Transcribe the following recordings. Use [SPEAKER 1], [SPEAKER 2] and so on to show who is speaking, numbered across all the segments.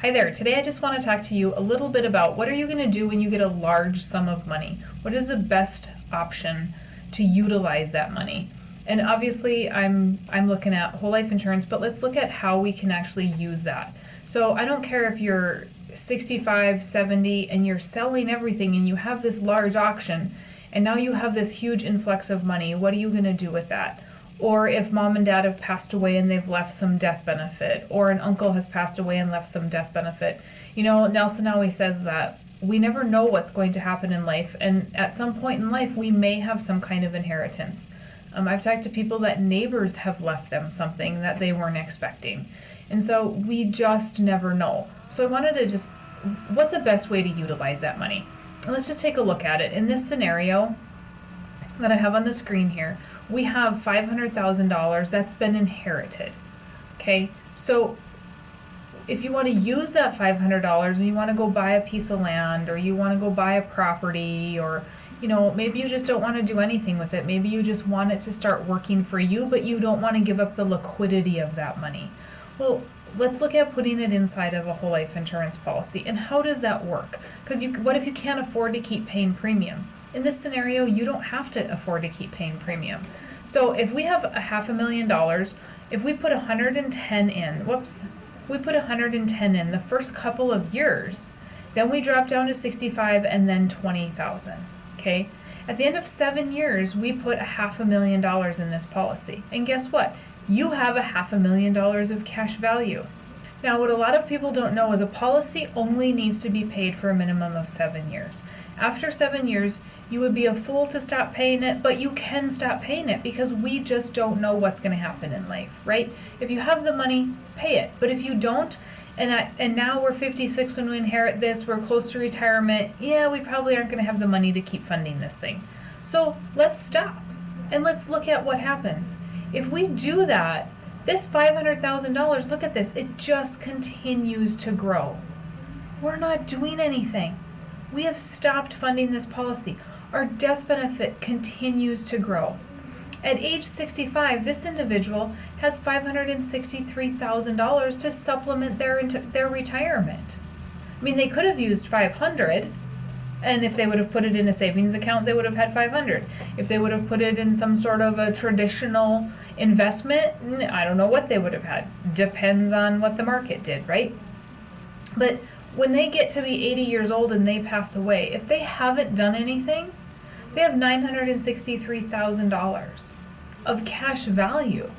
[SPEAKER 1] Hi there. Today I just want to talk to you a little bit about what are you going to do when you get a large sum of money? What is the best option to utilize that money? And obviously I'm looking at whole life insurance, but let's look at how we can actually use that. So I don't care if you're 65, 70 and you're selling everything and you have this large auction and now you have this huge influx of money. What are you going to do with that? Or if mom and dad have passed away and they've left some death benefit, or an uncle has passed away and left some death benefit. You know, Nelson always says that we never know what's going to happen in life, and at some point in life we may have some kind of inheritance. I've talked to people that neighbors have left them something that they weren't expecting. And so we just never know. So I wanted to just, what's the best way to utilize that money? And let's just take a look at it. In this scenario that I have on the screen here, we have $500,000 that's been inherited. Okay, so if you want to use that $500 and you want to go buy a piece of land, or you want to go buy a property, or maybe you just don't want to do anything with it. Maybe you just want it to start working for you, but you don't want to give up the liquidity of that money. Well, let's look at putting it inside of a whole life insurance policy. And how does that work? Because what if you can't afford to keep paying premium? In this scenario, you don't have to afford to keep paying premium. So if we have $500,000, if we put 110 in, we put 110 in the first couple of years, then we drop down to 65 and then 20,000. Okay? At the end of 7 years, we put $500,000 in this policy. And guess what? You have $500,000 of cash value. Now, what a lot of people don't know is a policy only needs to be paid for a minimum of 7 years. After 7 years, you would be a fool to stop paying it, but you can stop paying it because we just don't know what's going to happen in life, right? If you have the money, pay it. But if you don't, and now we're 56 when we inherit this, we're close to retirement, we probably aren't going to have the money to keep funding this thing. So let's stop and let's look at what happens. If we do that, this $500,000, look at this, it just continues to grow. We're not doing anything. We have stopped funding this policy. Our death benefit continues to grow. At age 65, this individual has $563,000 to supplement their retirement. I mean, they could have used $500, and if they would have put it in a savings account, they would have had $500. If they would have put it in some sort of a traditional investment, I don't know what they would have had. Depends on what the market did, right? But when they get to be 80 years old and they pass away, if they haven't done anything, they have $963,000 of cash value.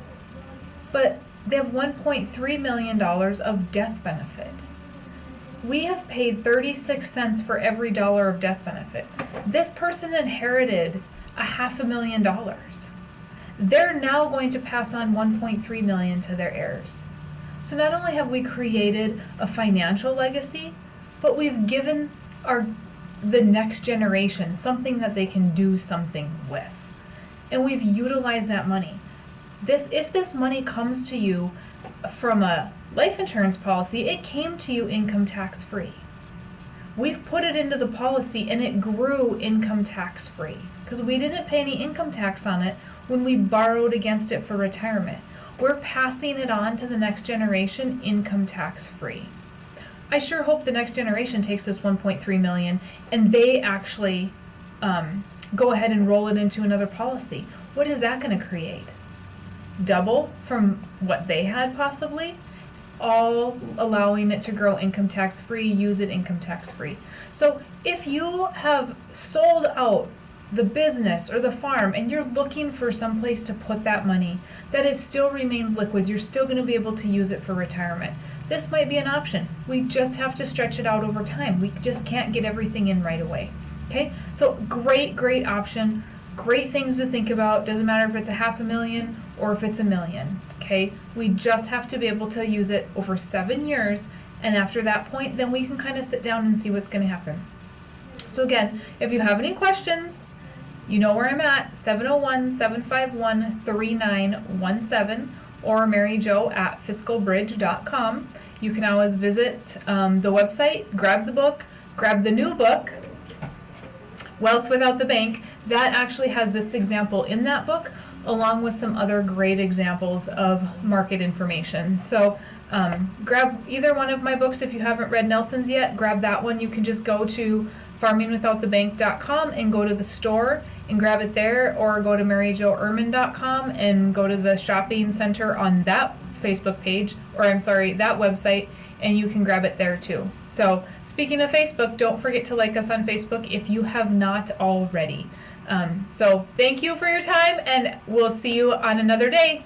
[SPEAKER 1] But they have $1.3 million of death benefit. We have paid 36 cents for every dollar of death benefit. This person inherited $500,000. They're now going to pass on $1.3 million to their heirs. So not only have we created a financial legacy, but we've given the next generation something that they can do something with. And we've utilized that money. If this money comes to you from a life insurance policy, it came to you income tax free. We've put it into the policy and it grew income tax free because we didn't pay any income tax on it when we borrowed against it for retirement. We're passing it on to the next generation income tax free. I sure hope the next generation takes this $1.3 million and they actually go ahead and roll it into another policy. What is that going to create? Double from what they had possibly, all allowing it to grow income tax free, use it income tax free. So if you have sold out the business or the farm and you're looking for some place to put that money, that it still remains liquid, you're still going to be able to use it for retirement. This might be an option. We just have to stretch it out over time. We just can't get everything in right away. Okay? So great option. Great things to think about. Doesn't matter if it's $500,000 or if it's $1 million. Okay? We just have to be able to use it over 7 years, and after that point, then we can kind of sit down and see what's going to happen. So again, if you have any questions, you know where I'm at, 701-751-3917, or Mary Jo at fiscalbridge.com. You can always visit the website, grab the book, grab the new book, Wealth Without the Bank. That actually has this example in that book, along with some other great examples of market information. So Grab either one of my books if you haven't read Nelson's yet. Grab that one. You can just go to farmingwithoutthebank.com and go to the store and grab it there, or go to maryjoerman.com and go to the shopping center on that Facebook page, or I'm sorry, that website, and you can grab it there too. So speaking of Facebook, don't forget to like us on Facebook if you have not already. So thank you for your time, and we'll see you on another day.